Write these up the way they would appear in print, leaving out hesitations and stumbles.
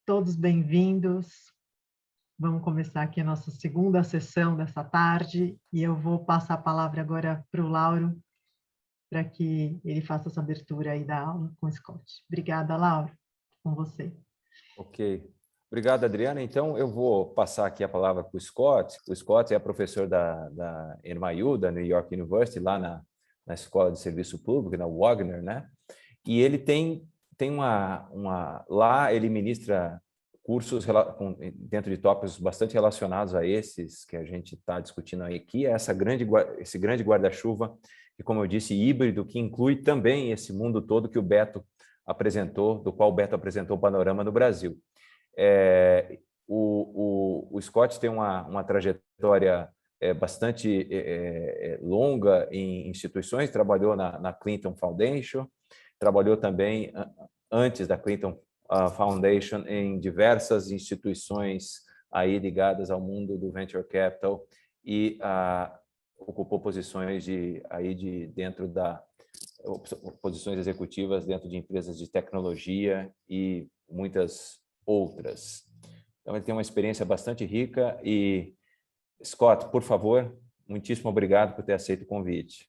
todos bem-vindos. Vamos começar aqui a nossa segunda sessão dessa tarde e eu vou passar a palavra agora para o Lauro, para que ele faça essa abertura aí da aula com o Scott. Obrigada, Lauro, com você. Ok. Obrigado, Adriana. Então, eu vou passar aqui a palavra para o Scott. O Scott é professor da NYU, da New York University, lá na Escola de Serviço Público, na Wagner, né? E ele tem lá ele ministra cursos dentro de tópicos bastante relacionados a esses que a gente está discutindo aqui, esse grande guarda-chuva, que, como eu disse, híbrido, que inclui também esse mundo todo que o Beto apresentou, do qual o Beto apresentou o panorama no Brasil. O Scott tem uma trajetória bastante longa em instituições, trabalhou na Clinton Foundation, trabalhou também antes da Clinton Foundation em diversas instituições aí ligadas ao mundo do venture capital e ocupou posições posições executivas dentro de empresas de tecnologia e muitas outras. Então, ele tem uma experiência bastante rica e, Scott, por favor, muitíssimo obrigado por ter aceito o convite.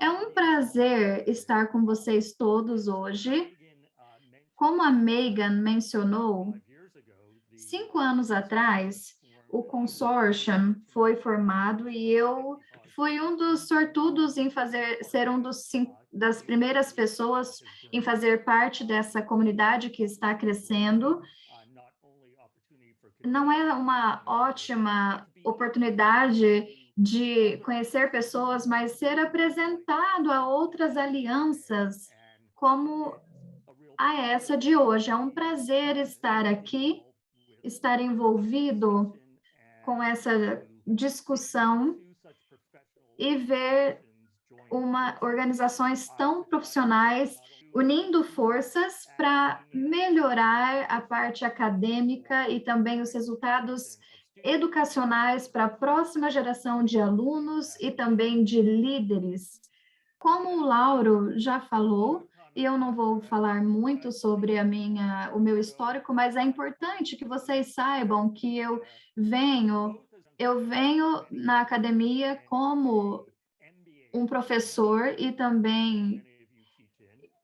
É um prazer estar com vocês todos hoje. Como a Megan mencionou, 5 anos atrás, o consórcio foi formado e eu fui um dos sortudos em ser das primeiras pessoas em fazer parte dessa comunidade que está crescendo. Não é uma ótima oportunidade de conhecer pessoas, mas ser apresentado a outras alianças como a essa de hoje. É um prazer estar aqui, estar envolvido com essa discussão e ver organizações tão profissionais unindo forças para melhorar a parte acadêmica e também os resultados educacionais para a próxima geração de alunos e também de líderes. Como o Lauro já falou, e eu não vou falar muito sobre o meu histórico, mas é importante que vocês saibam que eu venho na academia como um professor e também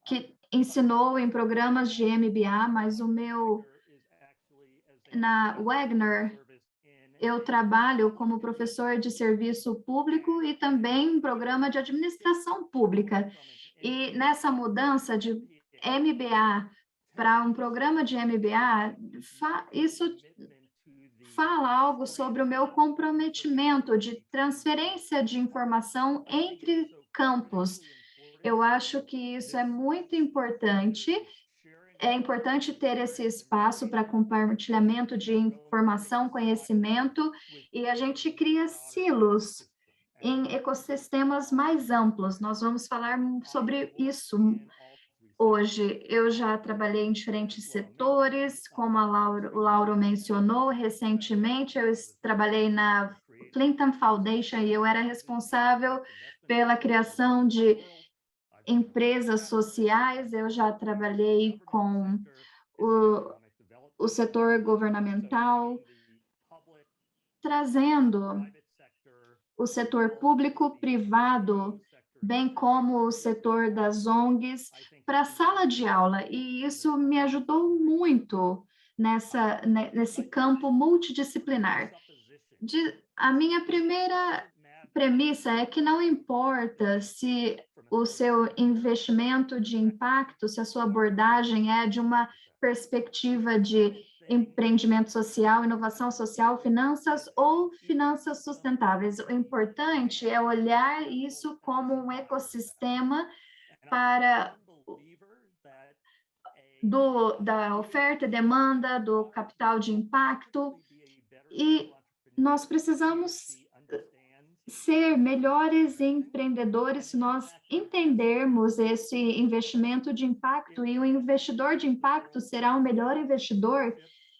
que ensinou em programas de MBA, mas na Wagner, eu trabalho como professor de serviço público e também em programa de administração pública. E nessa mudança de MBA para um programa de MBA, isso fala algo sobre o meu comprometimento de transferência de informação entre campos. Eu acho que isso é muito importante. É importante ter esse espaço para compartilhamento de informação, conhecimento, e a gente cria silos em ecossistemas mais amplos. Nós vamos falar sobre isso hoje. Eu já trabalhei em diferentes setores, como o Lauro mencionou, recentemente eu trabalhei na Clinton Foundation e eu era responsável pela criação de empresas sociais. Eu já trabalhei com o setor governamental, trazendo o setor público, privado, bem como o setor das ONGs, para a sala de aula. E isso me ajudou muito nesse campo multidisciplinar. A minha primeira premissa é que não importa se o seu investimento de impacto, se a sua abordagem é de uma perspectiva de empreendimento social, inovação social, finanças ou finanças sustentáveis. O importante é olhar isso como um ecossistema da oferta e demanda, do capital de impacto, e nós precisamos ser melhores empreendedores se nós entendermos esse investimento de impacto, e o investidor de impacto será o melhor investidor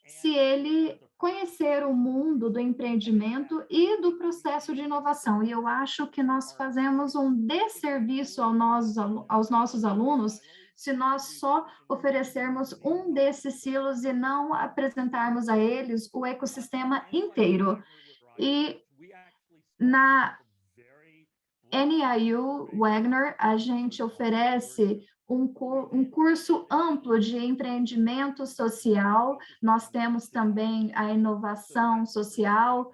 se ele conhecer o mundo do empreendimento e do processo de inovação. E eu acho que nós fazemos um desserviço aos nossos alunos se nós só oferecermos um desses silos e não apresentarmos a eles o ecossistema inteiro. E na NIU Wagner, a gente oferece um curso amplo de empreendimento social. Nós temos também a inovação social,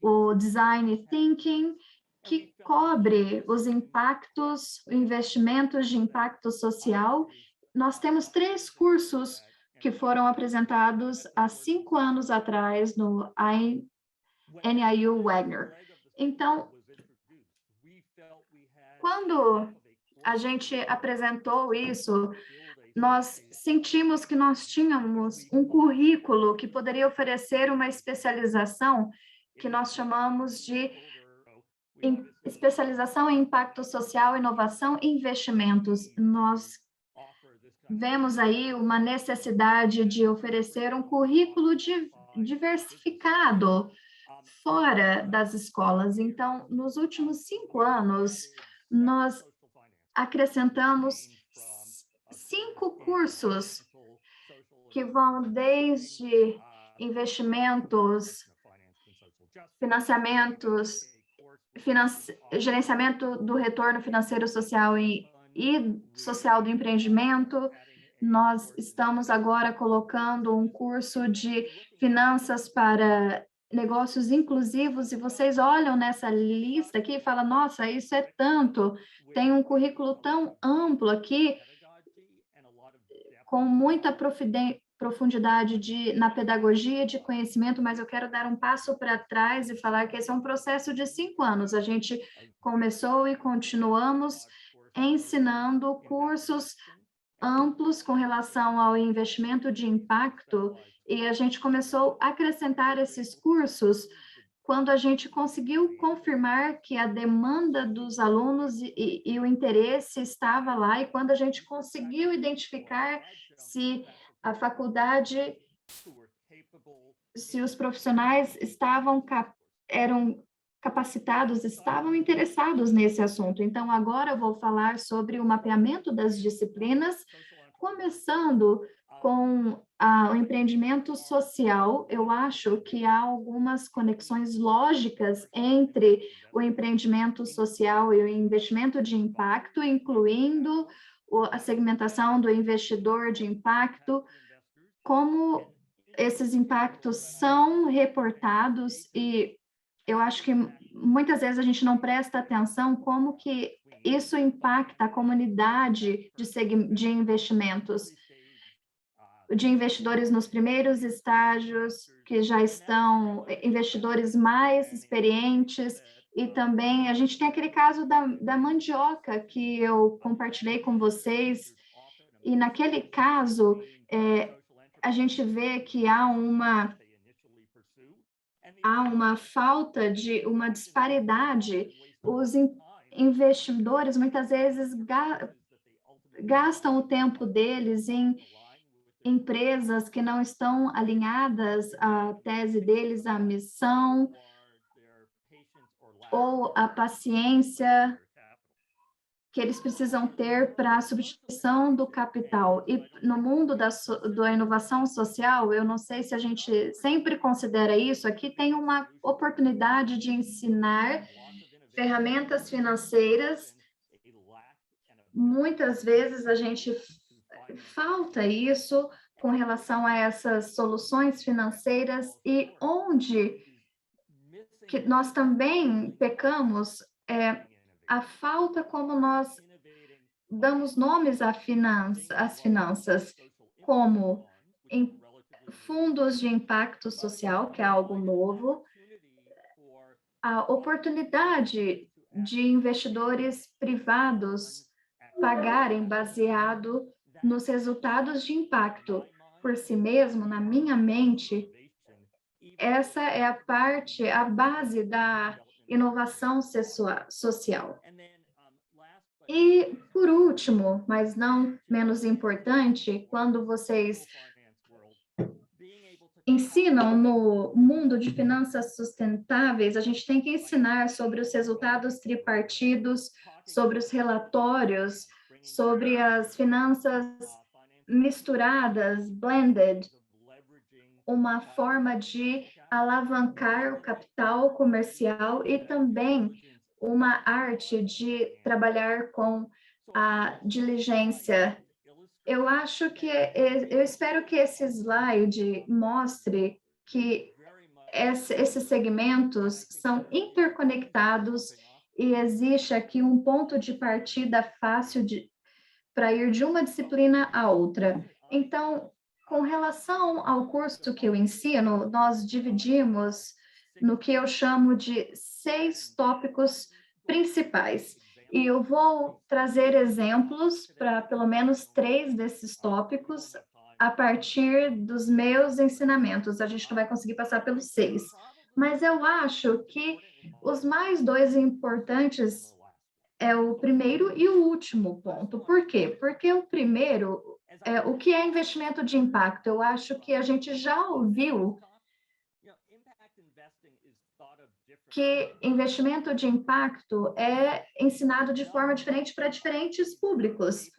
o design thinking, que cobre os impactos, investimentos de impacto social. Nós temos 3 cursos que foram apresentados há 5 anos atrás no NIU Wagner. Então, quando a gente apresentou isso, nós sentimos que nós tínhamos um currículo que poderia oferecer uma especialização que nós chamamos de especialização em impacto social, inovação e investimentos. Nós vemos aí uma necessidade de oferecer um currículo diversificado fora das escolas. Então, nos últimos 5 anos, nós acrescentamos 5 cursos que vão desde investimentos, financiamentos, gerenciamento do retorno financeiro social e social do empreendimento. Nós estamos agora colocando um curso de finanças para negócios inclusivos, e vocês olham nessa lista aqui e falam, nossa, isso é tanto, tem um currículo tão amplo aqui, com muita profundidade na pedagogia de conhecimento, mas eu quero dar um passo para trás e falar que esse é um processo de 5 anos. A gente começou e continuamos ensinando cursos amplos com relação ao investimento de impacto, e a gente começou a acrescentar esses cursos quando a gente conseguiu confirmar que a demanda dos alunos e o interesse estava lá, e quando a gente conseguiu identificar se a faculdade, se os profissionais eram capacitados, estavam interessados nesse assunto. Então, agora eu vou falar sobre o mapeamento das disciplinas, começando com o empreendimento social. Eu acho que há algumas conexões lógicas entre o empreendimento social e o investimento de impacto, incluindo a segmentação do investidor de impacto, como esses impactos são reportados, e eu acho que muitas vezes a gente não presta atenção como que isso impacta a comunidade de investimentos, de investidores nos primeiros estágios, que já estão, investidores mais experientes, e também a gente tem aquele caso da mandioca que eu compartilhei com vocês, e naquele caso, a gente vê que há uma falta de uma disparidade. Os investidores muitas vezes gastam o tempo deles em empresas que não estão alinhadas à tese deles, à missão, ou à paciência que eles precisam ter para a substituição do capital. E no mundo da inovação social, eu não sei se a gente sempre considera isso, aqui tem uma oportunidade de ensinar ferramentas financeiras. Muitas vezes a gente falta isso com relação a essas soluções financeiras, e onde que nós também pecamos a falta como nós damos nomes às finanças, como em fundos de impacto social, que é algo novo, a oportunidade de investidores privados pagarem baseado nos resultados de impacto. Por si mesmo, na minha mente, essa é a base da inovação social. E, por último, mas não menos importante, quando vocês ensinam no mundo de finanças sustentáveis, a gente tem que ensinar sobre os resultados tripartidos, sobre os relatórios, sobre as finanças misturadas, blended, uma forma de alavancar o capital comercial e também uma arte de trabalhar com a diligência. Eu acho que, eu espero que esse slide mostre que esses segmentos são interconectados e existe aqui um ponto de partida fácil para ir de uma disciplina a outra. Então, com relação ao curso que eu ensino, nós dividimos no que eu chamo de 6 tópicos principais. E eu vou trazer exemplos para pelo menos 3 desses tópicos a partir dos meus ensinamentos. A gente não vai conseguir passar pelos 6. Mas eu acho que os mais 2 importantes é o primeiro e o último ponto. Por quê? Porque o primeiro, o que é investimento de impacto? Eu acho que a gente já ouviu que investimento de impacto é ensinado de forma diferente para diferentes públicos.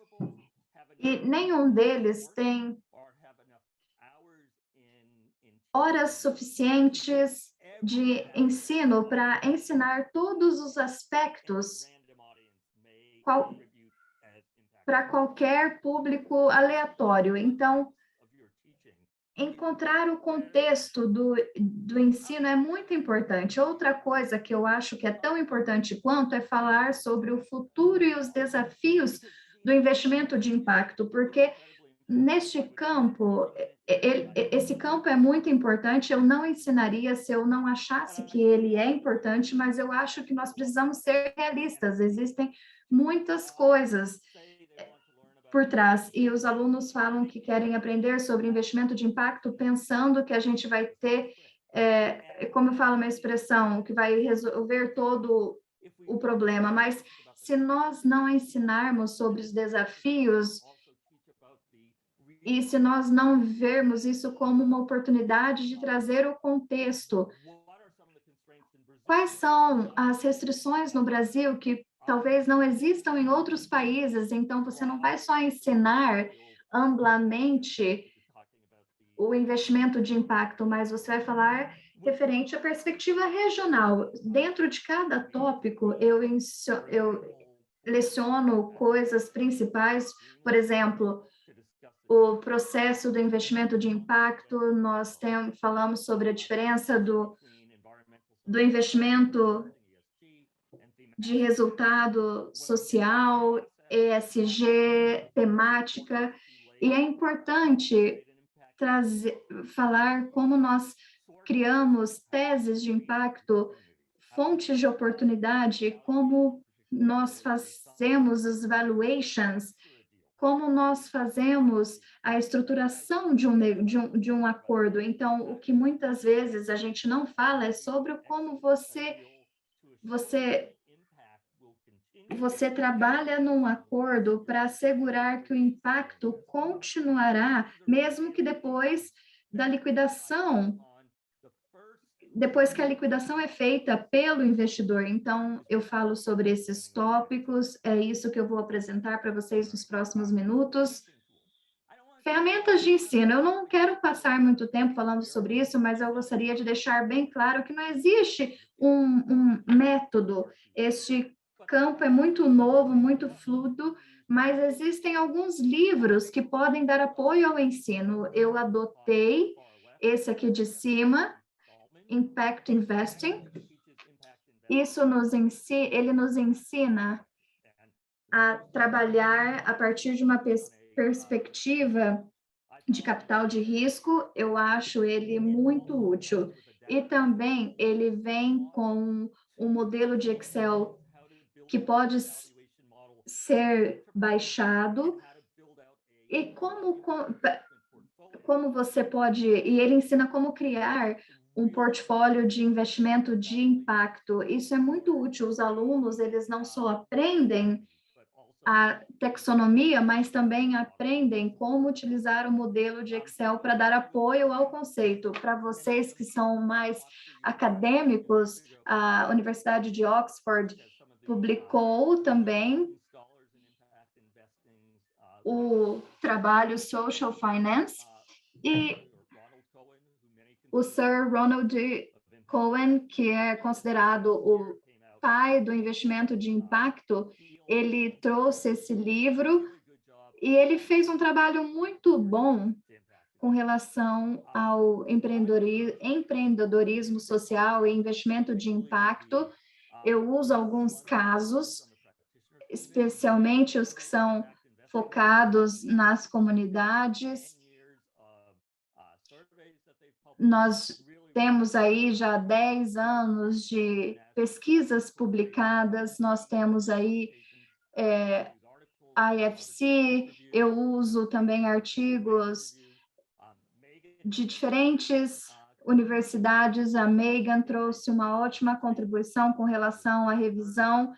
E nenhum deles tem horas suficientes de ensino para ensinar todos os aspectos para qualquer público aleatório. Então, encontrar o contexto do ensino é muito importante. Outra coisa que eu acho que é tão importante quanto é falar sobre o futuro e os desafios do investimento de impacto, porque neste campo, esse campo é muito importante. Eu não ensinaria se eu não achasse que ele é importante, mas eu acho que nós precisamos ser realistas. Existem muitas coisas por trás, e os alunos falam que querem aprender sobre investimento de impacto pensando que a gente vai ter, como eu falo uma expressão, que vai resolver todo o problema, mas se nós não ensinarmos sobre os desafios e se nós não vermos isso como uma oportunidade de trazer o contexto, quais são as restrições no Brasil que talvez não existam em outros países? Então, você não vai só ensinar amplamente o investimento de impacto, mas você vai falar referente à perspectiva regional. Dentro de cada tópico, eu leciono coisas principais, por exemplo, o processo do investimento de impacto, nós falamos sobre a diferença do investimento de resultado social, ESG, temática, e é importante falar como nós criamos teses de impacto, fontes de oportunidade, como nós fazemos os valuations, como nós fazemos a estruturação de um acordo. Então, o que muitas vezes a gente não fala é sobre como você trabalha num acordo para assegurar que o impacto continuará, mesmo que depois da liquidação, depois que a liquidação é feita pelo investidor. Então, eu falo sobre esses tópicos, é isso que eu vou apresentar para vocês nos próximos minutos. Ferramentas de ensino, eu não quero passar muito tempo falando sobre isso, mas eu gostaria de deixar bem claro que não existe um método. Este campo é muito novo, muito fluido, mas existem alguns livros que podem dar apoio ao ensino. Eu adotei esse aqui de cima, Impact Investing. Isso ele nos ensina a trabalhar a partir de uma perspectiva de capital de risco. Eu acho ele muito útil. E também ele vem com um modelo de Excel que pode ser baixado, e como você pode, e ele ensina como criar um portfólio de investimento de impacto. Isso é muito útil. Os alunos, eles não só aprendem a taxonomia, mas também aprendem como utilizar o modelo de Excel para dar apoio ao conceito. Para vocês que são mais acadêmicos, a Universidade de Oxford publicou também o trabalho Social Finance, e o Sir Ronald Cohen, que é considerado o pai do investimento de impacto, ele trouxe esse livro e ele fez um trabalho muito bom com relação ao empreendedorismo social e investimento de impacto. Eu uso alguns casos, especialmente os que são focados nas comunidades. Nós temos aí já 10 anos de pesquisas publicadas, nós temos aí IFC, eu uso também artigos de diferentes universidades. A Megan trouxe uma ótima contribuição com relação à revisão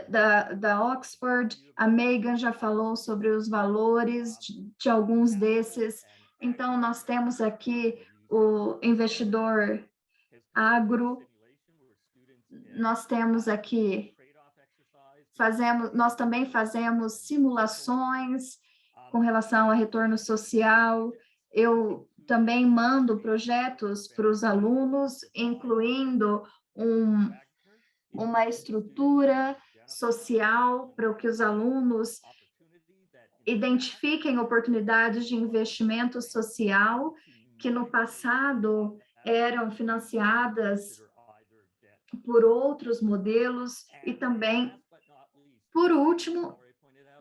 da Oxford. A Megan já falou sobre os valores de alguns desses. Então, nós temos aqui o investidor agro, nós temos aqui, nós também fazemos simulações com relação a retorno social. Eu também mando projetos para os alunos, incluindo uma estrutura social para que os alunos identifiquem oportunidades de investimento social que no passado eram financiadas por outros modelos. E também, por último,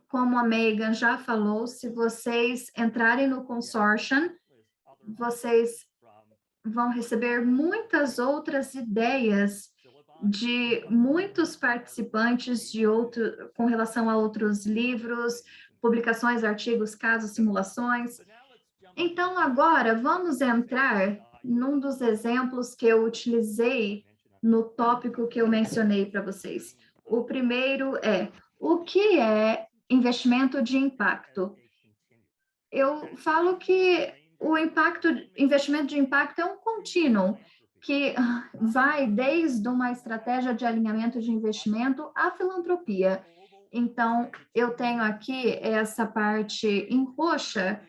como a Megan já falou, se vocês entrarem no consortium, vocês vão receber muitas outras ideias de muitos participantes com relação a outros livros, publicações, artigos, casos, simulações. Então, agora, vamos entrar num dos exemplos que eu utilizei no tópico que eu mencionei para vocês. O primeiro é, o que é investimento de impacto? Eu falo que o investimento de impacto é um contínuo, que vai desde uma estratégia de alinhamento de investimento à filantropia. Então, eu tenho aqui essa parte em roxa,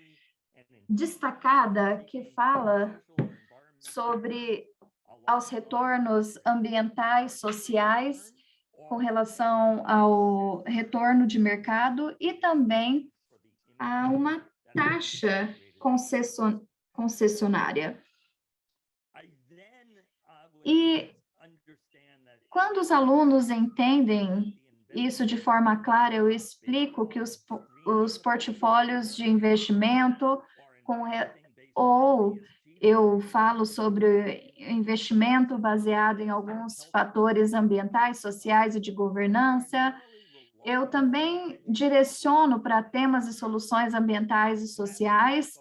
destacada, que fala sobre aos retornos ambientais, sociais, com relação ao retorno de mercado e também a uma taxa concessionária. E quando os alunos entendem isso de forma clara, eu explico que os portfólios de investimento, ou eu falo sobre investimento baseado em alguns fatores ambientais, sociais e de governança. Eu também direciono para temas e soluções ambientais e sociais,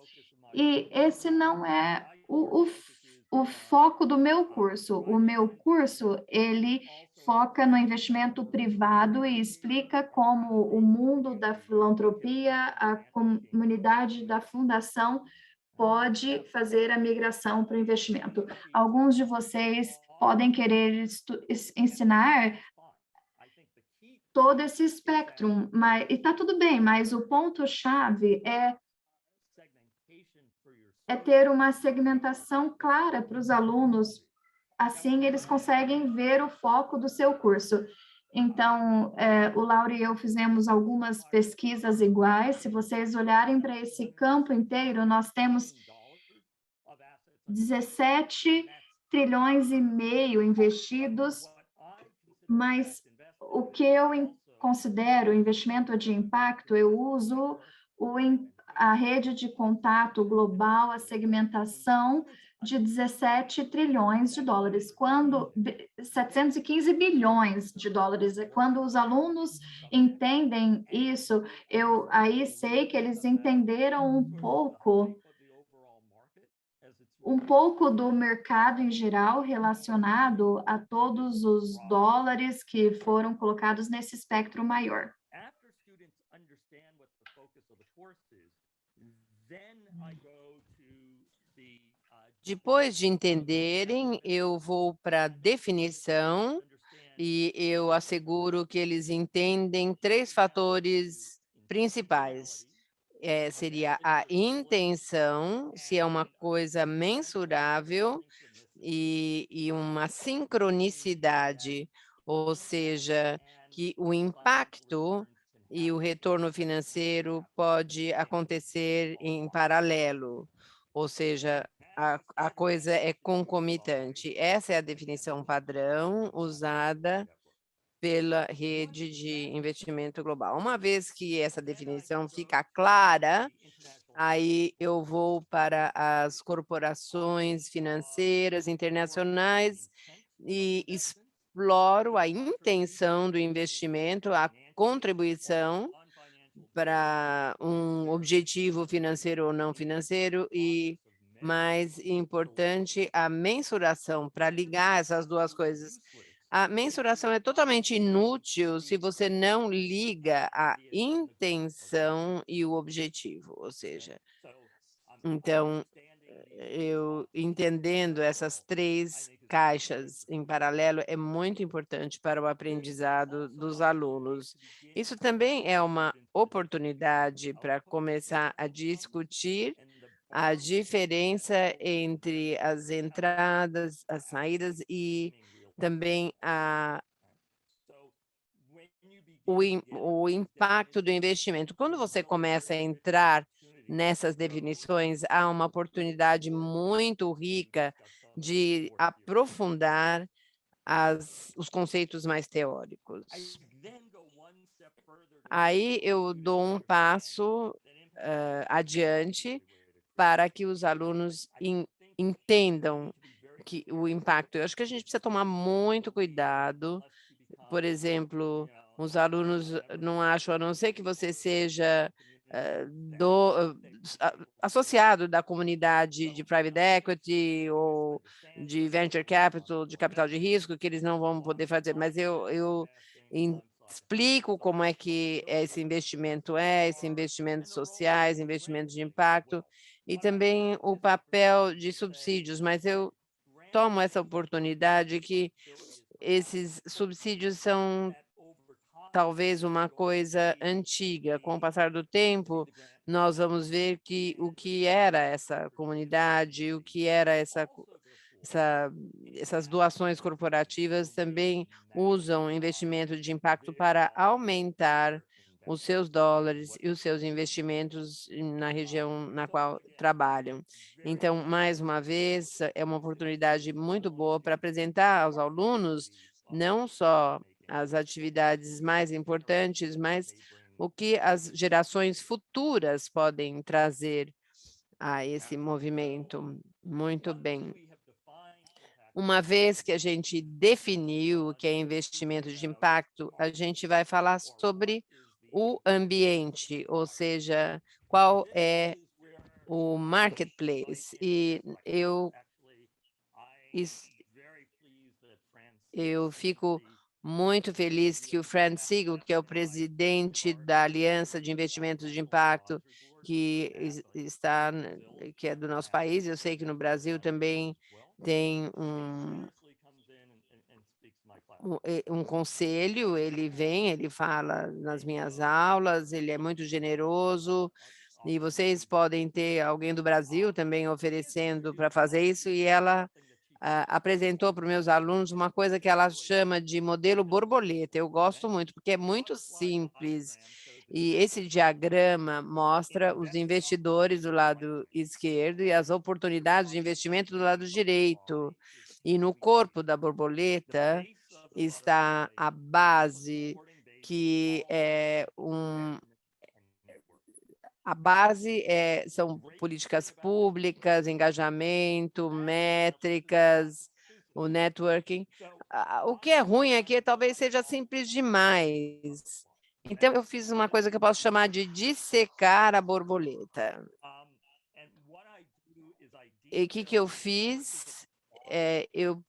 e esse não é o foco do meu curso. O meu curso, ele foca no investimento privado e explica como o mundo da filantropia, a comunidade da fundação, pode fazer a migração para o investimento. Alguns de vocês podem querer ensinar todo esse espectro, e está tudo bem, mas o ponto-chave é ter uma segmentação clara para os alunos, assim eles conseguem ver o foco do seu curso. Então, o Laura e eu fizemos algumas pesquisas iguais. Se vocês olharem para esse campo inteiro, nós temos 17 trilhões e meio investidos, mas o que eu considero investimento de impacto, eu uso a rede de contato global, a segmentação de 17 trilhões de dólares, 715 bilhões de dólares. Quando os alunos entendem isso, eu aí sei que eles entenderam um pouco um pouco do mercado em geral relacionado a todos os dólares que foram colocados nesse espectro maior. Depois de entenderem, eu vou para a definição e eu asseguro que eles entendem 3 fatores principais. Seria a intenção, se é uma coisa mensurável, e uma sincronicidade, ou seja, que o impacto e o retorno financeiro pode acontecer em paralelo, ou seja, a coisa é concomitante. Essa é a definição padrão usada pela rede de investimento global. Uma vez que essa definição fica clara, aí eu vou para as corporações financeiras internacionais e exploro a intenção do investimento, a contribuição para um objetivo financeiro ou não financeiro e, mais importante, a mensuração, para ligar essas duas coisas. A mensuração é totalmente inútil se você não liga a intenção e o objetivo, ou seja, então, eu entendendo essas 3 caixas em paralelo é muito importante para o aprendizado dos alunos. Isso também é uma oportunidade para começar a discutir a diferença entre as entradas, as saídas e também o impacto do investimento. Quando você começa a entrar nessas definições, há uma oportunidade muito rica de aprofundar os conceitos mais teóricos. Aí eu dou um passo adiante para que os alunos entendam que o impacto. Eu acho que a gente precisa tomar muito cuidado. Por exemplo, os alunos não acham, a não ser que você seja associado da comunidade de private equity ou de venture capital, de capital de risco, que eles não vão poder fazer, mas eu explico como é que esse investimentos sociais, investimentos de impacto, e também o papel de subsídios, mas eu tomo essa oportunidade que esses subsídios são talvez uma coisa antiga. Com o passar do tempo, nós vamos ver que o que era essa comunidade, o que era essas doações corporativas também usam investimento de impacto para aumentar os seus dólares e os seus investimentos na região na qual trabalham. Então, mais uma vez, é uma oportunidade muito boa para apresentar aos alunos não só as atividades mais importantes, mas o que as gerações futuras podem trazer a esse movimento. Muito bem. Uma vez que a gente definiu o que é investimento de impacto, a gente vai falar sobre o ambiente, ou seja, qual é o marketplace. E eu fico muito feliz que o Franz Siegel, que é o presidente da Aliança de Investimentos de Impacto, que é do nosso país, eu sei que no Brasil também tem um conselho, ele vem, ele fala nas minhas aulas, ele é muito generoso, e vocês podem ter alguém do Brasil também oferecendo para fazer isso, e ela apresentou para os meus alunos uma coisa que ela chama de modelo borboleta. Eu gosto muito, porque é muito simples. E esse diagrama mostra os investidores do lado esquerdo e as oportunidades de investimento do lado direito. E no corpo da borboleta está a base, que é a base são políticas públicas, engajamento, métricas, o networking. O que é ruim aqui talvez seja simples demais. Então, eu fiz uma coisa que eu posso chamar de dissecar a borboleta. E o que eu fiz? Eu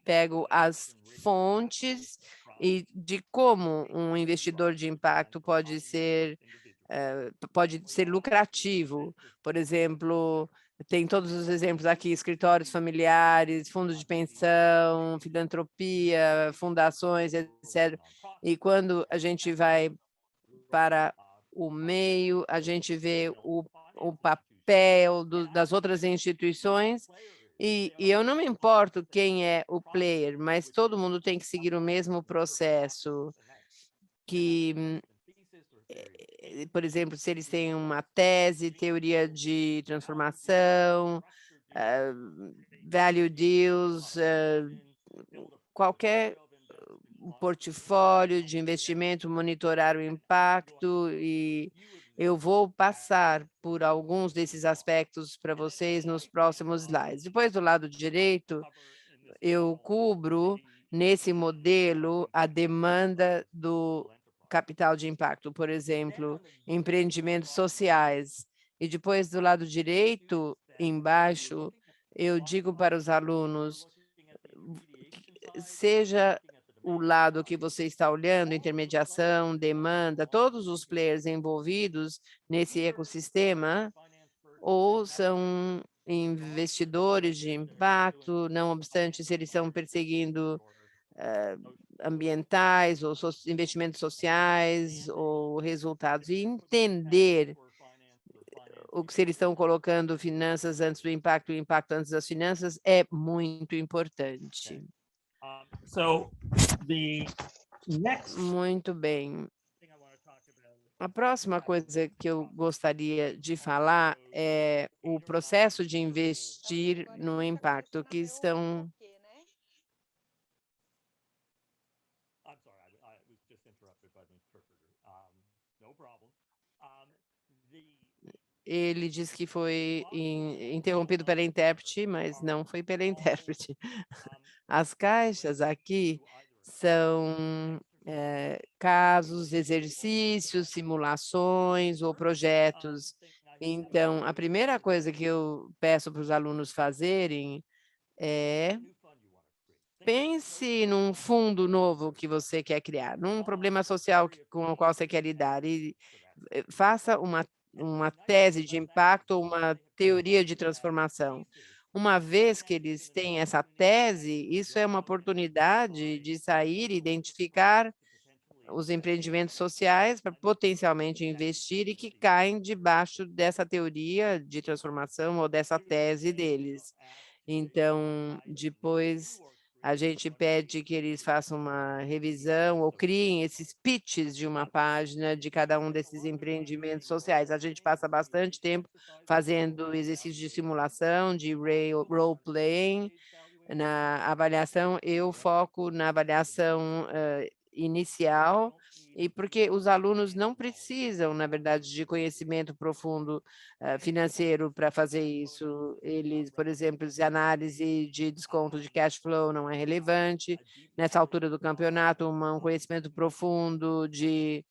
pego as fontes e de como um investidor de impacto pode ser lucrativo. Por exemplo, tem todos os exemplos aqui, escritórios familiares, fundos de pensão, filantropia, fundações, etc. E quando a gente vai para o meio, a gente vê o papel das outras instituições, e eu não me importo quem é o player, mas todo mundo tem que seguir o mesmo processo, que, por exemplo, se eles têm uma tese, teoria de transformação, value deals, qualquer portfólio de investimento, monitorar o impacto, e eu vou passar por alguns desses aspectos para vocês nos próximos slides. Depois, do lado direito, eu cubro nesse modelo a demanda do capital de impacto, por exemplo, empreendimentos sociais. E depois, do lado direito, embaixo, eu digo para os alunos, seja o lado que você está olhando, intermediação, demanda, todos os players envolvidos nesse ecossistema, ou são investidores de impacto, não obstante se eles estão perseguindo ambientais ou investimentos sociais ou resultados, e entender se eles estão colocando finanças antes do impacto e o impacto antes das finanças é muito importante. Muito bem. A próxima coisa que eu gostaria de falar é o processo de investir no impacto, que são... Ele diz que foi interrompido pela intérprete, mas não foi pela intérprete. As caixas aqui são casos, exercícios, simulações ou projetos. Então, a primeira coisa que eu peço para os alunos fazerem é: pense num fundo novo que você quer criar, num problema social com o qual você quer lidar, e faça uma tese de impacto ou uma teoria de transformação. Uma vez que eles têm essa tese, isso é uma oportunidade de sair e identificar os empreendimentos sociais para potencialmente investir e que caem debaixo dessa teoria de transformação ou dessa tese deles. Então, depois a gente pede que eles façam uma revisão ou criem esses pitches de uma página de cada um desses empreendimentos sociais. A gente passa bastante tempo fazendo exercícios de simulação, de role-playing. Na avaliação, eu foco na avaliação inicial, e porque os alunos não precisam, na verdade, de conhecimento profundo financeiro para fazer isso. Eles, por exemplo, se a análise de desconto de cash flow não é relevante, nessa altura do campeonato, um conhecimento profundo de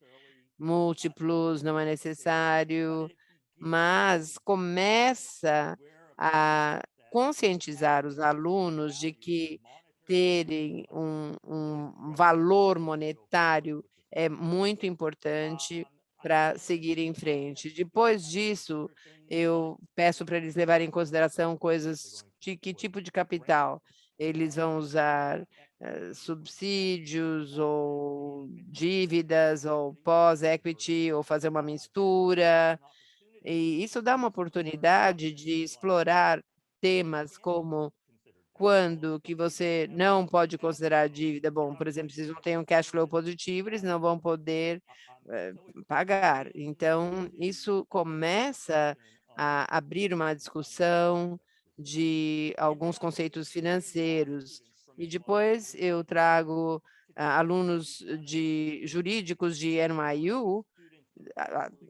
múltiplos não é necessário, mas começa a conscientizar os alunos de que terem um valor monetário é muito importante para seguir em frente. Depois disso, eu peço para eles levarem em consideração coisas de que tipo de capital eles vão usar, subsídios ou dívidas ou pós-equity, ou fazer uma mistura. E isso dá uma oportunidade de explorar temas como: quando que você não pode considerar dívida? Bom, por exemplo, se eles não têm um cash flow positivo, eles não vão poder pagar. Então, isso começa a abrir uma discussão de alguns conceitos financeiros. E depois eu trago alunos jurídicos de NYU,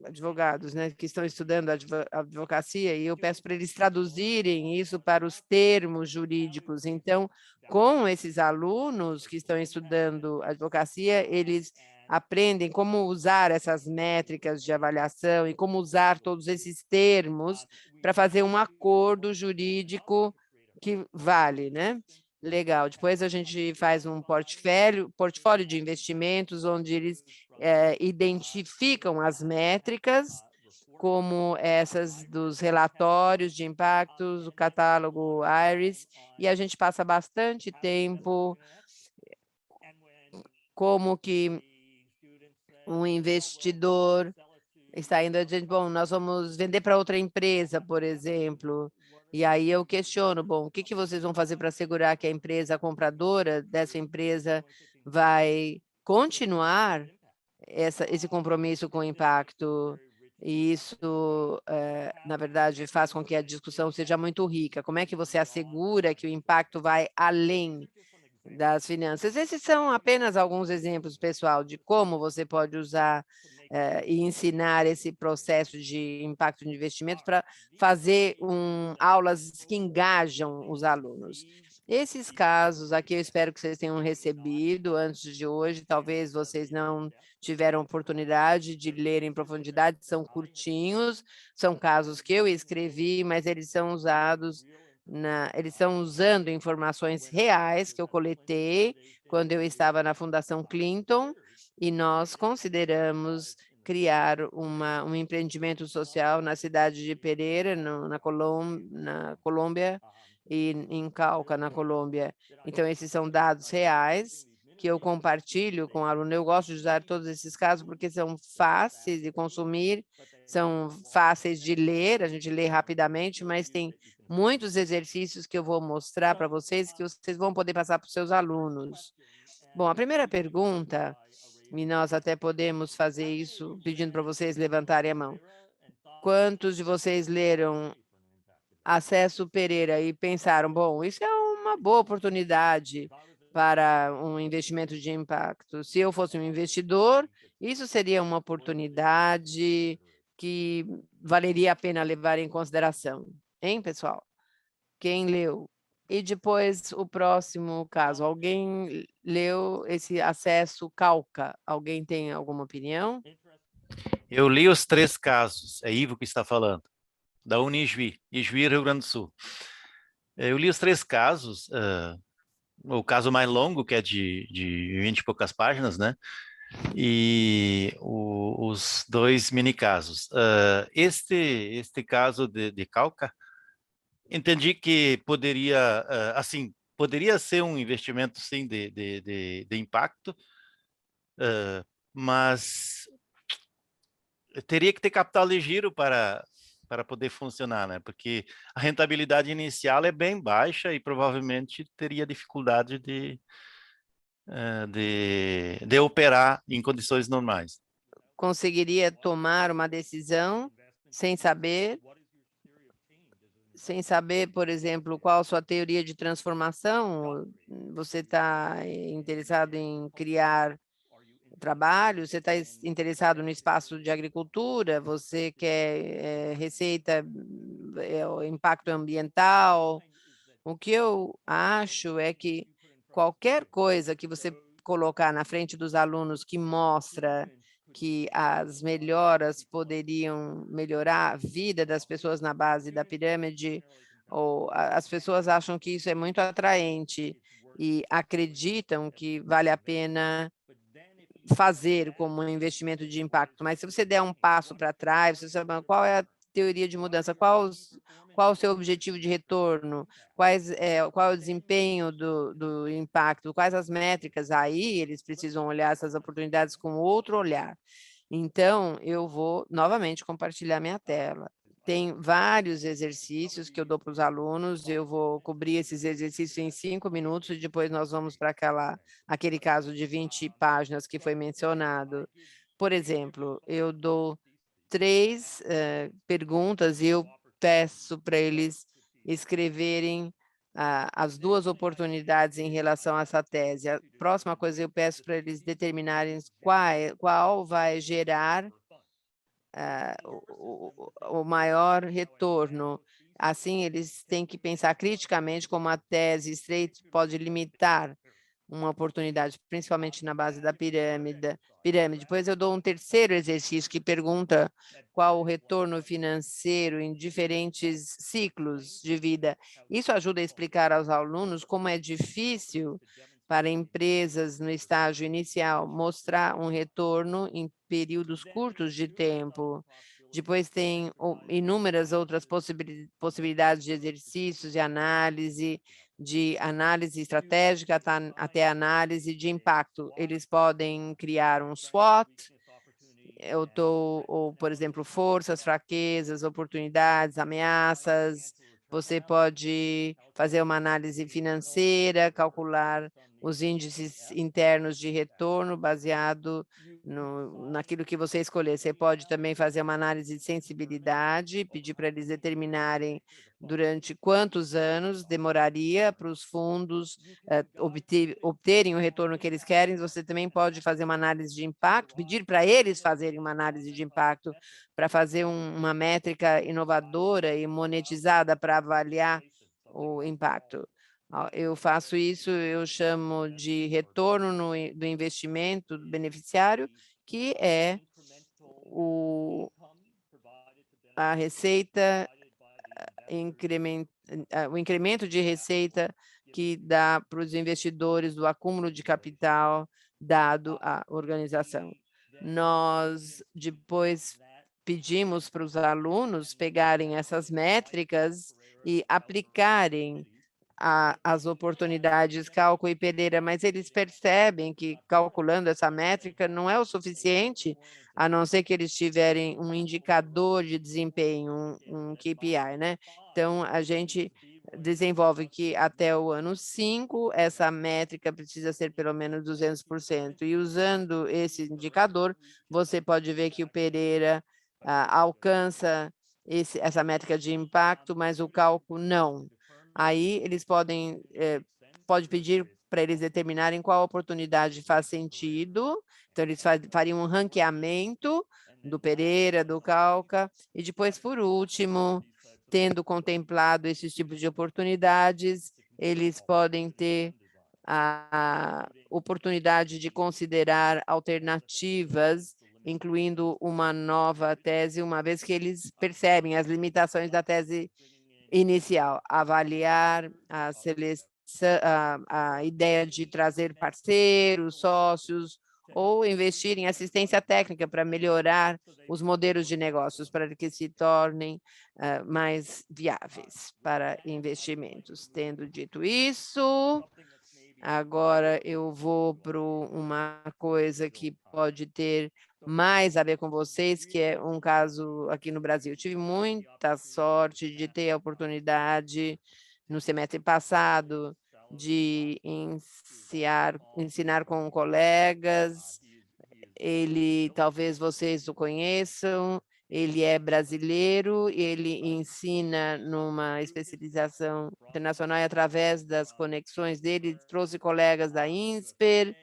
advogados, né, que estão estudando advocacia, e eu peço para eles traduzirem isso para os termos jurídicos. Então, com esses alunos que estão estudando advocacia, eles aprendem como usar essas métricas de avaliação e como usar todos esses termos para fazer um acordo jurídico que vale, né? Legal. Depois a gente faz um portfólio de investimentos, onde eles identificam as métricas, como essas dos relatórios de impactos, o catálogo IRIS, e a gente passa bastante tempo como que um investidor está indo adiante, bom, nós vamos vender para outra empresa, por exemplo, e aí eu questiono, bom, o que que vocês vão fazer para assegurar que a empresa compradora dessa empresa vai continuar esse compromisso com o impacto? E isso, na verdade, faz com que a discussão seja muito rica. Como é que você assegura que o impacto vai além das finanças? Esses são apenas alguns exemplos, pessoal, de como você pode usar e ensinar esse processo de impacto de investimento para fazer aulas que engajam os alunos. Esses casos aqui eu espero que vocês tenham recebido antes de hoje, talvez vocês não tiveram oportunidade de ler em profundidade, são curtinhos, são casos que eu escrevi, mas eles são usados eles estão usando informações reais que eu coletei quando eu estava na Fundação Clinton, e nós consideramos criar um empreendimento social na cidade de Pereira, na Colômbia, e em Cauca, na Colômbia. Então, esses são dados reais que eu compartilho com o aluno. Eu gosto de usar todos esses casos porque são fáceis de consumir, são fáceis de ler, a gente lê rapidamente, mas tem muitos exercícios que eu vou mostrar para vocês que vocês vão poder passar para os seus alunos. Bom, a primeira pergunta, e nós até podemos fazer isso pedindo para vocês levantarem a mão. Quantos de vocês leram Acesso Pereira e pensaram, bom, isso é uma boa oportunidade para um investimento de impacto? Se eu fosse um investidor, isso seria uma oportunidade que valeria a pena levar em consideração, hein, pessoal? Quem leu? E depois o próximo caso, alguém leu esse Acesso Cauca? Alguém tem alguma opinião? Eu li os 3 casos, é Ivo que está falando, da Unisvi, Ijuí, Rio Grande do Sul. Eu li os 3 casos, o caso mais longo, que é de 20 e poucas páginas, né? E os 2 mini casos. Este caso de Cauca, entendi que poderia, assim, poderia ser um investimento, sim, de impacto, mas teria que ter capital de giro para poder funcionar, né? Porque a rentabilidade inicial é bem baixa e provavelmente teria dificuldade de operar em condições normais. Conseguiria tomar uma decisão sem saber, por exemplo, qual a sua teoria de transformação? Você está interessado em criar trabalho? Você está interessado no espaço de agricultura? Você quer receita, impacto ambiental? O que eu acho é que qualquer coisa que você colocar na frente dos alunos que mostra que as melhoras poderiam melhorar a vida das pessoas na base da pirâmide, ou as pessoas acham que isso é muito atraente e acreditam que vale a pena fazer como um investimento de impacto. Mas se você der um passo para trás, você sabe qual é a teoria de mudança, qual o seu objetivo de retorno, qual é o desempenho do impacto, quais as métricas, aí eles precisam olhar essas oportunidades com outro olhar. Então, eu vou novamente compartilhar minha tela. Tem vários exercícios que eu dou para os alunos, eu vou cobrir esses exercícios em 5 minutos e depois nós vamos para aquele caso de 20 páginas que foi mencionado. Por exemplo, eu dou 3 perguntas e eu peço para eles escreverem as 2 oportunidades em relação a essa tese. A próxima coisa, eu peço para eles determinarem qual vai gerar o maior retorno. Assim, eles têm que pensar criticamente como a tese straight pode limitar uma oportunidade, principalmente na base da pirâmide. Depois eu dou um terceiro exercício que pergunta qual o retorno financeiro em diferentes ciclos de vida. Isso ajuda a explicar aos alunos como é difícil para empresas no estágio inicial mostrar um retorno em períodos curtos de tempo. Depois tem inúmeras outras possibilidades de exercícios de análise estratégica até análise de impacto. Eles podem criar um SWOT, ou, por exemplo, forças, fraquezas, oportunidades, ameaças. Você pode fazer uma análise financeira, calcular os índices internos de retorno baseado naquilo que você escolher. Você pode também fazer uma análise de sensibilidade, pedir para eles determinarem durante quantos anos demoraria para os fundos obterem o retorno que eles querem. Você também pode fazer uma análise de impacto, pedir para eles fazerem uma análise de impacto para fazer uma métrica inovadora e monetizada para avaliar o impacto. Eu faço isso, eu chamo de retorno do investimento do beneficiário, que é a receita, o incremento de receita que dá para os investidores do acúmulo de capital dado à organização. Nós depois pedimos para os alunos pegarem essas métricas e aplicarem as oportunidades Cálculo e Pereira, mas eles percebem que calculando essa métrica não é o suficiente, a não ser que eles tiverem um indicador de desempenho, um KPI, né? Então, a gente desenvolve que até o ano 5, essa métrica precisa ser pelo menos 200%. E usando esse indicador, você pode ver que o Pereira alcança essa métrica de impacto, mas o cálculo não. Aí eles pode pedir para eles determinarem qual oportunidade faz sentido. Então, eles fariam um ranqueamento do Pereira, do Calca, e depois, por último, tendo contemplado esses tipos de oportunidades, eles podem ter a oportunidade de considerar alternativas, incluindo uma nova tese, uma vez que eles percebem as limitações da tese inicial, avaliar a seleção, a ideia de trazer parceiros, sócios, ou investir em assistência técnica para melhorar os modelos de negócios, para que se tornem mais viáveis para investimentos. Tendo dito isso, agora eu vou para uma coisa que pode ter mais a ver com vocês, que é um caso aqui no Brasil. Eu tive muita sorte de ter a oportunidade, no semestre passado, de ensinar com colegas. Ele, talvez vocês o conheçam, ele é brasileiro, ele ensina numa especialização internacional e através das conexões dele, trouxe colegas da INSPER,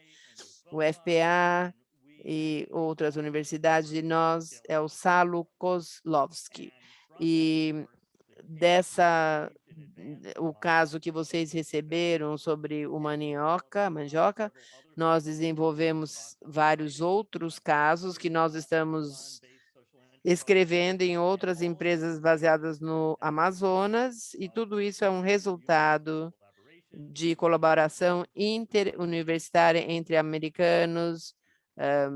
o FPA e outras universidades, e nós é o Salo Kozlovski. E o caso que vocês receberam sobre o mandioca, nós desenvolvemos vários outros casos que nós estamos escrevendo em outras empresas baseadas no Amazonas, e tudo isso é um resultado de colaboração interuniversitária entre americanos,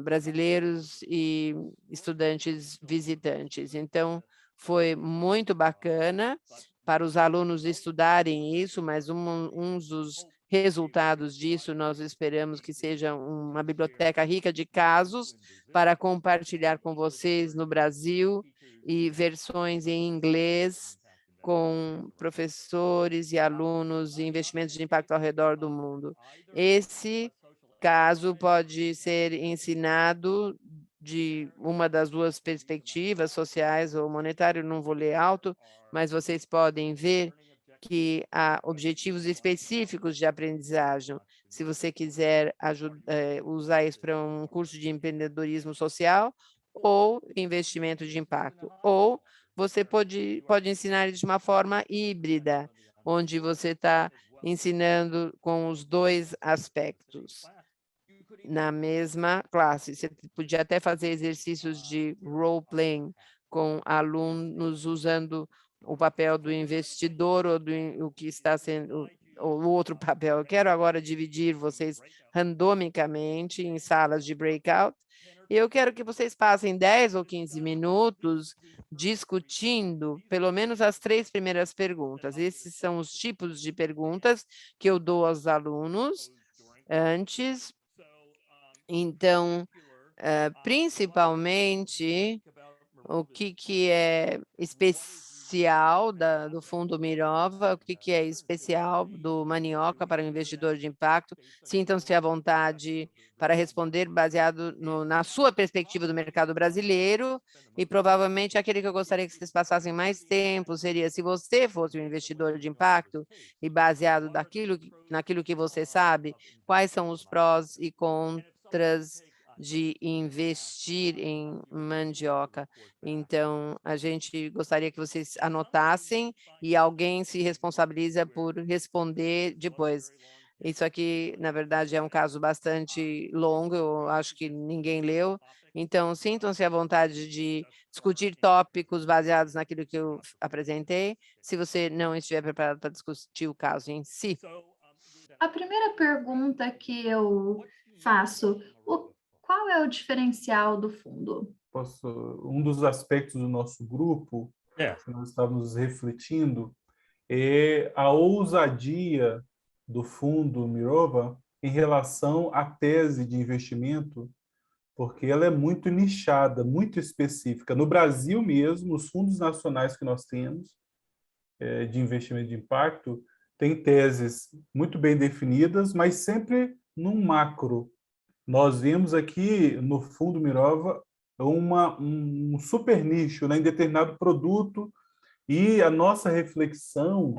brasileiros e estudantes visitantes. Então, foi muito bacana para os alunos estudarem isso, mas um dos resultados disso, nós esperamos que seja uma biblioteca rica de casos para compartilhar com vocês no Brasil e versões em inglês com professores e alunos e investimentos de impacto ao redor do mundo. Esse caso pode ser ensinado de uma das duas perspectivas, sociais ou monetário, não vou ler alto, mas vocês podem ver que há objetivos específicos de aprendizagem. Se você quiser usar isso para um curso de empreendedorismo social ou investimento de impacto, ou você pode ensinar de uma forma híbrida, onde você está ensinando com os dois aspectos na mesma classe. Você podia até fazer exercícios de role-playing com alunos usando o papel do investidor ou o que está sendo o outro papel. Eu quero agora dividir vocês randomicamente em salas de breakout. E eu quero que vocês passem 10 ou 15 minutos discutindo pelo menos as 3 primeiras perguntas. Esses são os tipos de perguntas que eu dou aos alunos antes. Então, principalmente, o que é especial do Fundo Mirova, o que é especial do Manioca para o investidor de impacto. Sintam-se à vontade para responder baseado na sua perspectiva do mercado brasileiro, e provavelmente aquele que eu gostaria que vocês passassem mais tempo seria se você fosse um investidor de impacto e baseado naquilo que você sabe, quais são os prós e contras de investir em mandioca. Então, a gente gostaria que vocês anotassem e alguém se responsabiliza por responder depois. Isso aqui, na verdade, é um caso bastante longo, eu acho que ninguém leu. Então, sintam-se à vontade de discutir tópicos baseados naquilo que eu apresentei, se você não estiver preparado para discutir o caso em si. A primeira pergunta que eu faço, qual é o diferencial do fundo? Um dos aspectos do nosso grupo, que nós estávamos refletindo, é a ousadia do fundo Mirova em relação à tese de investimento, porque ela é muito nichada, muito específica. No Brasil mesmo, os fundos nacionais que nós temos de investimento de impacto têm teses muito bem definidas, mas sempre num macro. Nós vimos aqui no Fundo Mirova um super nicho, né, em determinado produto, e a nossa reflexão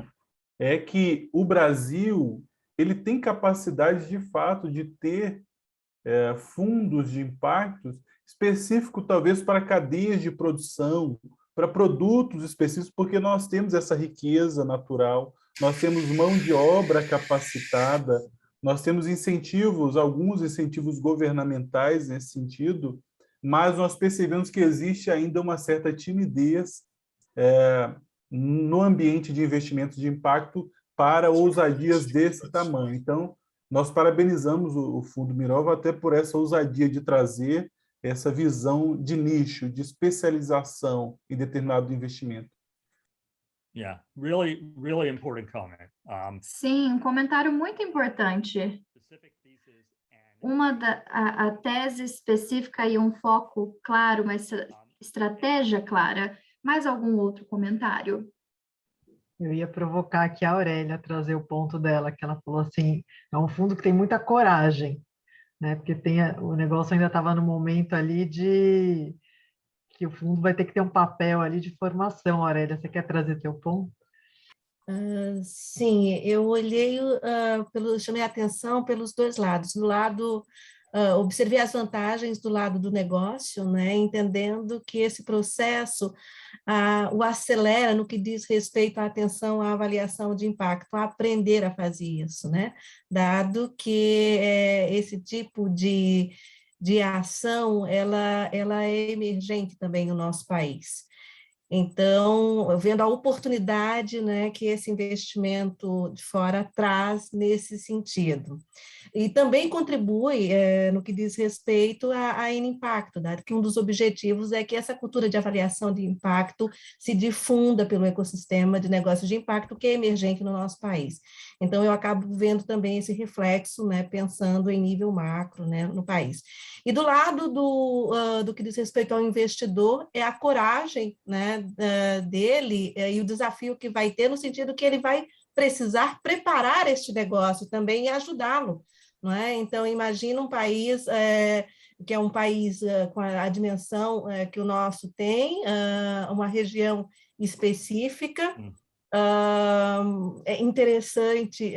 é que o Brasil ele tem capacidade, de fato, de ter fundos de impactos específicos, talvez, para cadeias de produção, para produtos específicos, porque nós temos essa riqueza natural, nós temos mão de obra capacitada, nós temos incentivos, alguns incentivos governamentais nesse sentido, mas nós percebemos que existe ainda uma certa timidez no ambiente de investimentos de impacto para ousadias desse tamanho. Então, nós parabenizamos o Fundo Mirova até por essa ousadia de trazer essa visão de nicho, de especialização em determinado investimento. Yeah, really important comment. Sim, um comentário muito importante. A tese específica e um foco claro, uma estratégia clara. Mais algum outro comentário? Eu ia provocar aqui a Aurélia, trazer o ponto dela, que ela falou assim, é um fundo que tem muita coragem, né? Porque o negócio ainda estava no momento ali de que o fundo vai ter que ter um papel ali de formação. Aurélia, você quer trazer teu ponto? Sim, eu olhei, chamei a atenção pelos dois lados. Do lado, observei as vantagens do lado do negócio, né, entendendo que esse processo o acelera no que diz respeito à atenção à avaliação de impacto, a aprender a fazer isso, né, dado que esse tipo de ação, ela é emergente também no nosso país. Então, vendo a oportunidade, né, que esse investimento de fora traz nesse sentido. E também contribui no que diz respeito a impacto, dado que um dos objetivos é que essa cultura de avaliação de impacto se difunda pelo ecossistema de negócios de impacto que é emergente no nosso país. Então, eu acabo vendo também esse reflexo, né, pensando em nível macro, né, no país. E do lado do que diz respeito ao investidor, é a coragem, né, dele e o desafio que vai ter, no sentido que ele vai precisar preparar este negócio também e ajudá-lo, não é? Então, imagina um país que é um país com a dimensão que o nosso tem, uma região específica. É interessante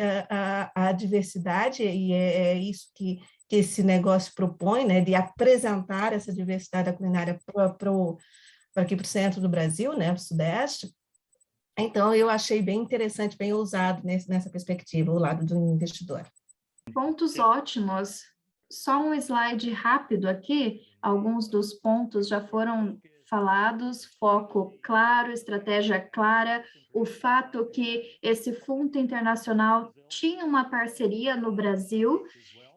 a diversidade, e é isso que esse negócio propõe, né, de apresentar essa diversidade da culinária para aqui para o centro do Brasil, né, para o Sudeste. Então, eu achei bem interessante, bem ousado nessa perspectiva, o lado do investidor. Pontos ótimos. Só um slide rápido aqui. Alguns dos pontos já foram falados, foco claro, estratégia clara, o fato que esse fundo internacional tinha uma parceria no Brasil.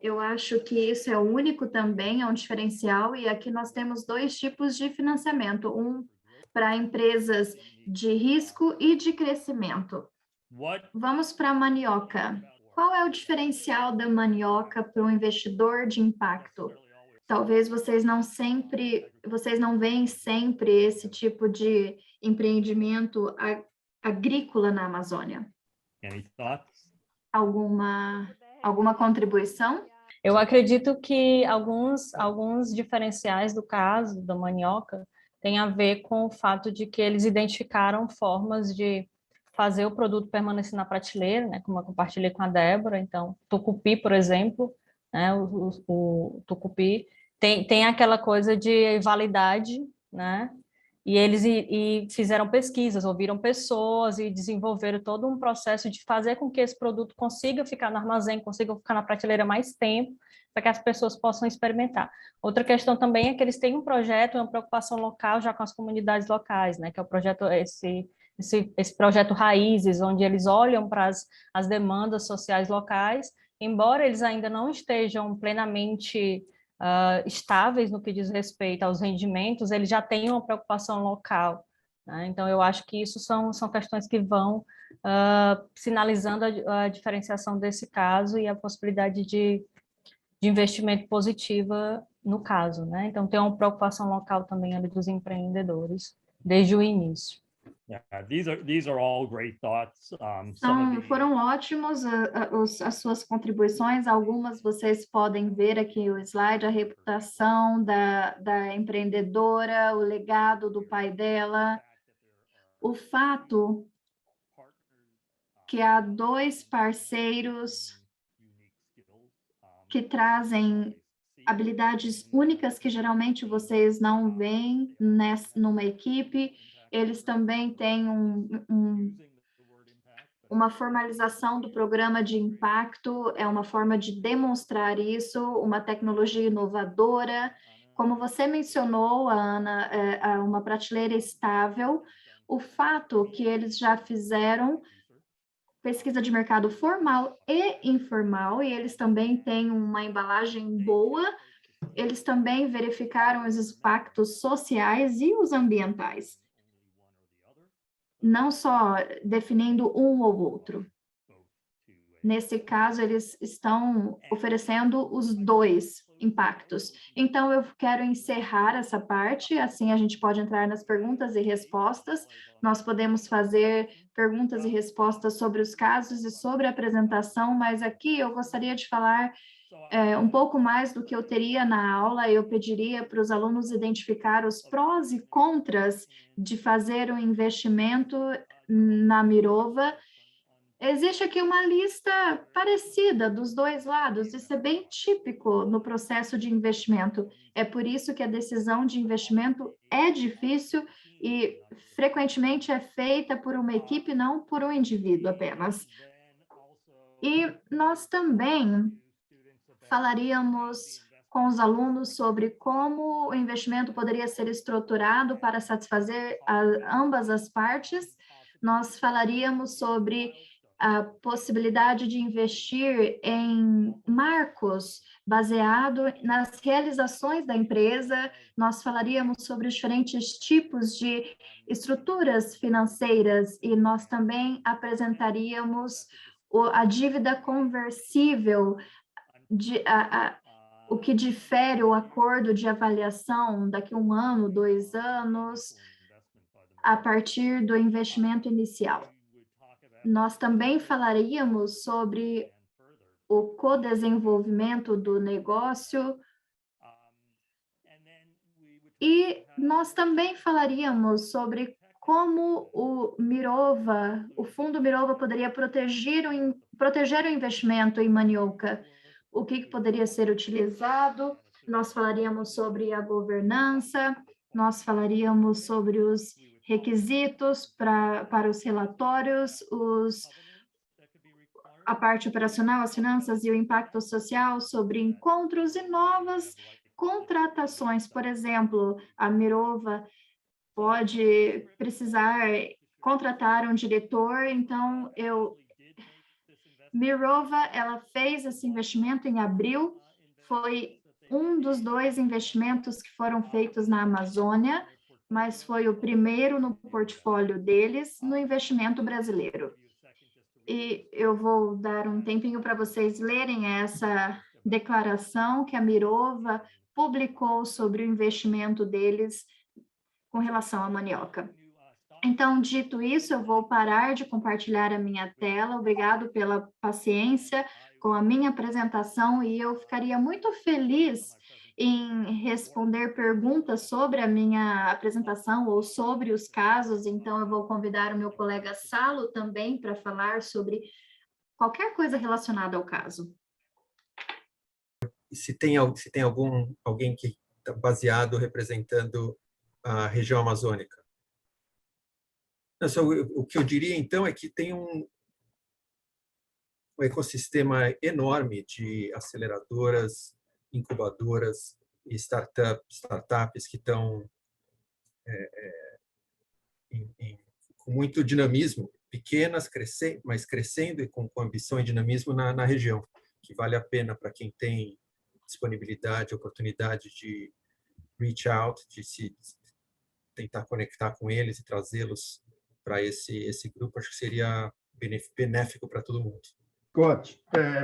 Eu acho que isso é único também, é um diferencial, e aqui nós temos dois tipos de financiamento, um para empresas de risco e de crescimento. Vamos para a Manioca. Qual é o diferencial da Manioca para um investidor de impacto? Talvez vocês não veem sempre esse tipo de empreendimento agrícola na Amazônia. Alguma contribuição? Eu acredito que alguns diferenciais do caso da Manioca têm a ver com o fato de que eles identificaram formas de fazer o produto permanecer na prateleira, né, como eu compartilhei com a Débora. Então, tucupi, por exemplo, né, o tucupi tem aquela coisa de validade, né, e eles fizeram pesquisas, ouviram pessoas e desenvolveram todo um processo de fazer com que esse produto consiga ficar no armazém, consiga ficar na prateleira mais tempo, para que as pessoas possam experimentar. Outra questão também é que eles têm um projeto, uma preocupação local já com as comunidades locais, né, que é o projeto, esse projeto Raízes, onde eles olham para as demandas sociais locais, embora eles ainda não estejam plenamente estáveis no que diz respeito aos rendimentos, eles já têm uma preocupação local, né? Então, eu acho que isso são questões que vão sinalizando a diferenciação desse caso e a possibilidade de investimento positiva no caso, né? Então, tem uma preocupação local também ali dos empreendedores, desde o início. These are all great thoughts. Foram ótimos as suas contribuições. Algumas vocês podem ver aqui o slide, a reputação da empreendedora, o legado do pai dela, o fato que há dois parceiros que trazem habilidades únicas que geralmente vocês não veem numa equipe. Eles também têm uma formalização do programa de impacto, é uma forma de demonstrar isso, uma tecnologia inovadora. Como você mencionou, Ana, uma prateleira estável, o fato que eles já fizeram pesquisa de mercado formal e informal, e eles também têm uma embalagem boa, eles também verificaram os impactos sociais e os ambientais, não só definindo um ou outro. Nesse caso, eles estão oferecendo os dois impactos. Então, eu quero encerrar essa parte, assim a gente pode entrar nas perguntas e respostas. Nós podemos fazer perguntas e respostas sobre os casos e sobre a apresentação, mas aqui eu gostaria de falar um pouco mais do que eu teria na aula. Eu pediria para os alunos identificar os prós e contras de fazer um investimento na Mirova. Existe aqui uma lista parecida dos dois lados, isso é bem típico no processo de investimento. É por isso que a decisão de investimento é difícil e frequentemente é feita por uma equipe, não por um indivíduo apenas. E nós também falaríamos com os alunos sobre como o investimento poderia ser estruturado para satisfazer ambas as partes. Nós falaríamos sobre a possibilidade de investir em marcos baseado nas realizações da empresa. Nós falaríamos sobre os diferentes tipos de estruturas financeiras e nós também apresentaríamos a dívida conversível, o que difere o acordo de avaliação daqui a 1 ano, 2 anos, a partir do investimento inicial. Nós também falaríamos sobre o codesenvolvimento do negócio e nós também falaríamos sobre como o Fundo Mirova poderia proteger o investimento em Manioca, o que poderia ser utilizado. Nós falaríamos sobre a governança, nós falaríamos sobre os requisitos para os relatórios, a parte operacional, as finanças e o impacto social sobre encontros e novas contratações. Por exemplo, a Mirova pode precisar contratar um diretor, então Mirova, ela fez esse investimento em abril, foi um dos 2 investimentos que foram feitos na Amazônia, mas foi o primeiro no portfólio deles no investimento brasileiro. E eu vou dar um tempinho para vocês lerem essa declaração que a Mirova publicou sobre o investimento deles com relação à mandioca. Então, dito isso, eu vou parar de compartilhar a minha tela. Obrigado pela paciência com a minha apresentação e eu ficaria muito feliz em responder perguntas sobre a minha apresentação ou sobre os casos. Então, eu vou convidar o meu colega Salo também para falar sobre qualquer coisa relacionada ao caso. Se tem alguém que está baseado representando a região amazônica. O que eu diria, então, é que tem um ecossistema enorme de aceleradoras, incubadoras e startups que estão com muito dinamismo, pequenas, mas crescendo e com ambição e dinamismo na região, que vale a pena para quem tem disponibilidade, oportunidade de reach out, de se tentar conectar com eles e trazê-los para esse grupo. Acho que seria benéfico para todo mundo. Scott,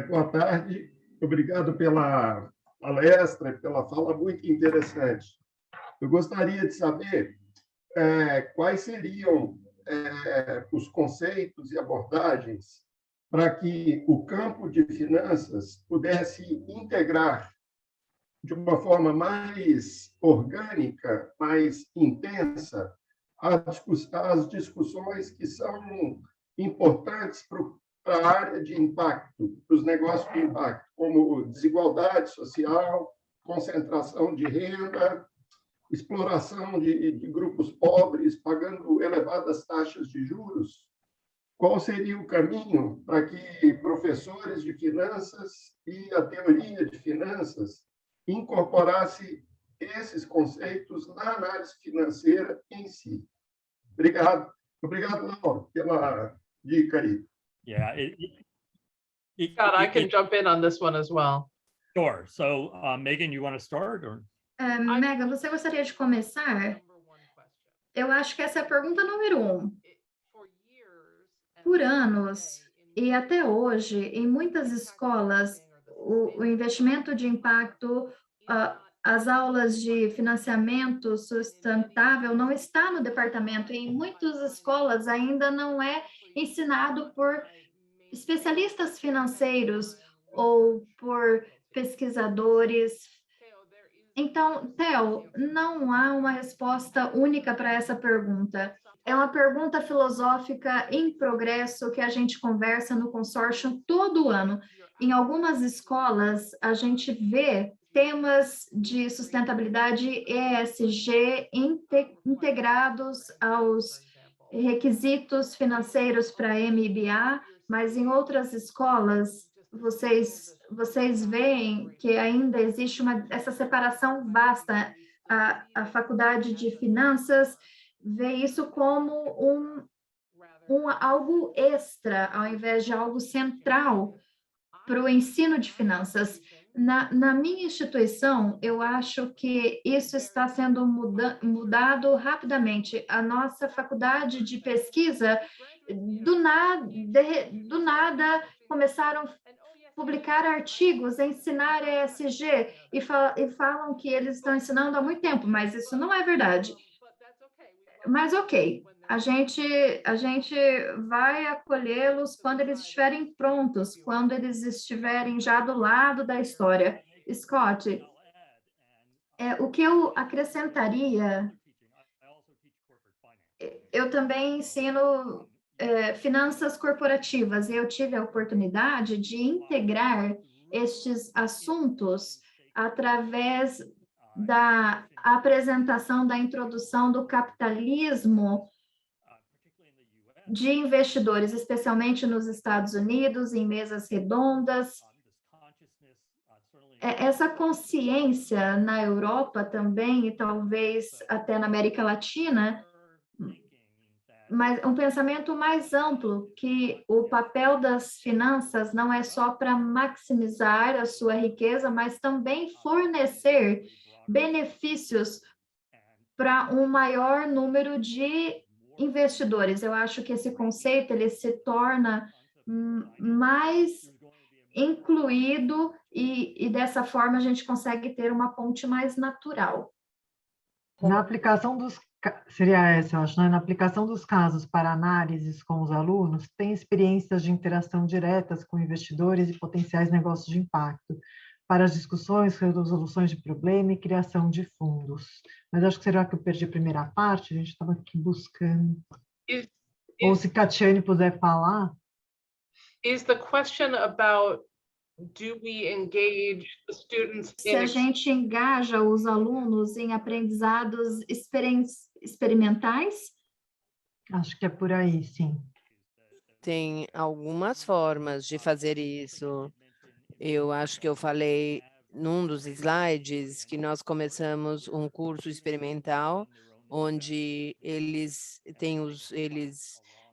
boa tarde. Obrigado pela palestra e pela fala muito interessante. Eu gostaria de saber quais seriam os conceitos e abordagens para que o campo de finanças pudesse integrar de uma forma mais orgânica, mais intensa, as discussões que são importantes para a área de impacto, para os negócios de impacto, como desigualdade social, concentração de renda, exploração de grupos pobres, pagando elevadas taxas de juros. Qual seria o caminho para que professores de finanças e a teoria de finanças incorporasse esses conceitos na análise financeira em si? Obrigado. Obrigado, Laura, pela dica aí. Yeah. Scott, I can jump in on this one as well. Sure. So, Megan, you want to start? Or? Megan, você gostaria de começar? Eu acho que essa é a pergunta número 1. Por anos, e até hoje, em muitas escolas, o investimento de impacto, as aulas de financiamento sustentável não está no departamento. Em muitas escolas ainda não é ensinado por especialistas financeiros ou por pesquisadores. Então, Theo, não há uma resposta única para essa pergunta. É uma pergunta filosófica em progresso que a gente conversa no consórcio todo ano. Em algumas escolas, a gente vê temas de sustentabilidade ESG integrados aos requisitos financeiros para MBA, mas em outras escolas, vocês veem que ainda existe essa separação vasta. A faculdade de finanças vê isso como algo extra, ao invés de algo central para o ensino de finanças. Na minha instituição, eu acho que isso está sendo mudado rapidamente. A nossa faculdade de pesquisa, do nada começaram a publicar artigos, ensinar ESG, e falam que eles estão ensinando há muito tempo, mas isso não é verdade. Mas, ok, a gente vai acolhê-los quando eles estiverem prontos, quando eles estiverem já do lado da história. Scott, o que eu acrescentaria, eu também ensino finanças corporativas, e eu tive a oportunidade de integrar estes assuntos através da a apresentação da introdução do capitalismo de investidores, especialmente nos Estados Unidos, em mesas redondas. Essa consciência na Europa também, e talvez até na América Latina, mas um pensamento mais amplo, que o papel das finanças não é só para maximizar a sua riqueza, mas também fornecer benefícios para um maior número de investidores. Eu acho que esse conceito ele se torna mais incluído e dessa forma a gente consegue ter uma ponte mais natural. Na aplicação dos seria essa, eu acho, né? Na aplicação dos casos para análises com os alunos, tem experiências de interação diretas com investidores e potenciais negócios de impacto para as discussões, resoluções de problema e criação de fundos. Mas acho que será que eu perdi a primeira parte? A gente estava aqui buscando. Ou se Catiane puder falar. Is the question about do we engage the students se a gente engaja os alunos em aprendizados experimentais? Acho que é por aí, sim. Tem algumas formas de fazer isso. Eu acho que eu falei num dos slides que nós começamos um curso experimental onde eles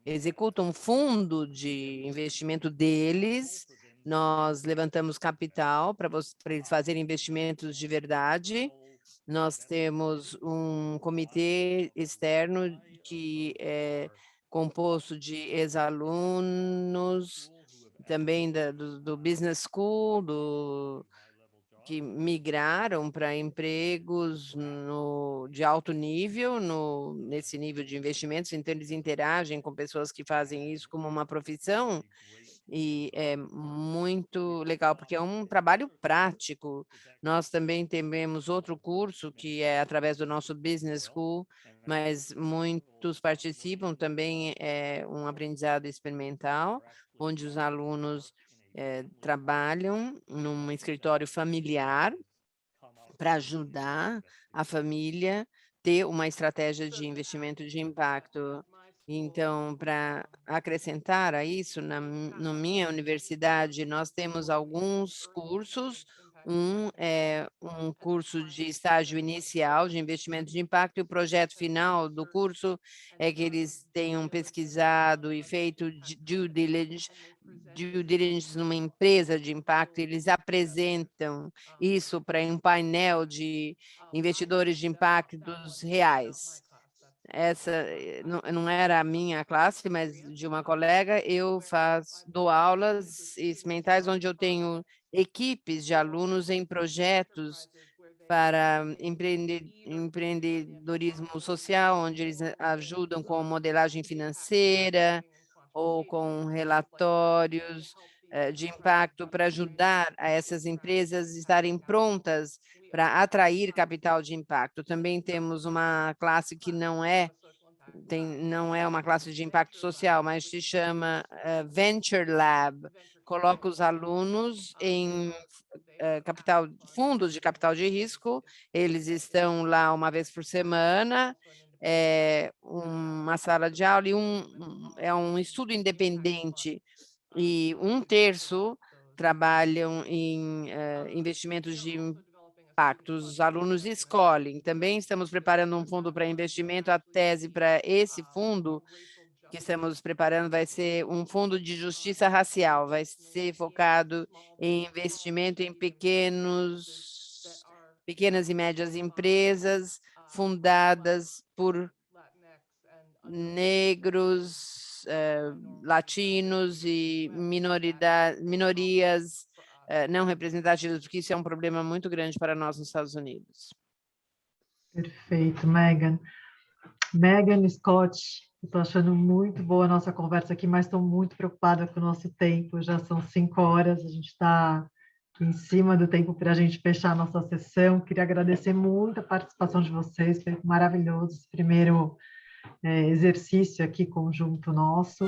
executam um fundo de investimento deles. Nós levantamos capital para eles fazerem investimentos de verdade. Nós temos um comitê externo que é composto de ex-alunos, também do Business School, que migraram para empregos de alto nível, nesse nível de investimentos, então eles interagem com pessoas que fazem isso como uma profissão, e é muito legal, porque é um trabalho prático. Nós também temos outro curso que é através do nosso Business School, mas muitos participam também, é um aprendizado experimental, onde os alunos trabalham num escritório familiar para ajudar a família ter uma estratégia de investimento de impacto. Então, para acrescentar a isso, na minha universidade, nós temos alguns cursos. Um é um curso de estágio inicial de investimento de impacto, e o projeto final do curso é que eles tenham pesquisado e feito due diligence numa empresa de impacto. Eles apresentam isso para um painel de investidores de impactos reais. Essa não era a minha classe, mas de uma colega. Eu dou aulas experimentais onde eu tenho equipes de alunos em projetos para empreendedorismo social, onde eles ajudam com modelagem financeira ou com relatórios de impacto para ajudar a essas empresas estarem prontas para atrair capital de impacto. Também temos uma classe que não é uma classe de impacto social, mas se chama Venture Lab. Coloca os alunos em fundos de capital de risco, eles estão lá uma vez por semana, uma sala de aula, e é um estudo independente, e 1/3 trabalham em investimentos de impacto. Os alunos escolhem. Também estamos preparando um fundo para investimento. A tese para esse fundo que estamos preparando vai ser um fundo de justiça racial, vai ser focado em investimento em pequenas e médias empresas fundadas por negros, latinos e minorias não representativas, porque isso é um problema muito grande para nós nos Estados Unidos. Perfeito, Megan. Megan, Scott, estou achando muito boa a nossa conversa aqui, mas estou muito preocupada com o nosso tempo. Já são 5 horas, a gente está em cima do tempo para a gente fechar a nossa sessão. Queria agradecer muito a participação de vocês, foi maravilhoso esse primeiro exercício aqui conjunto nosso.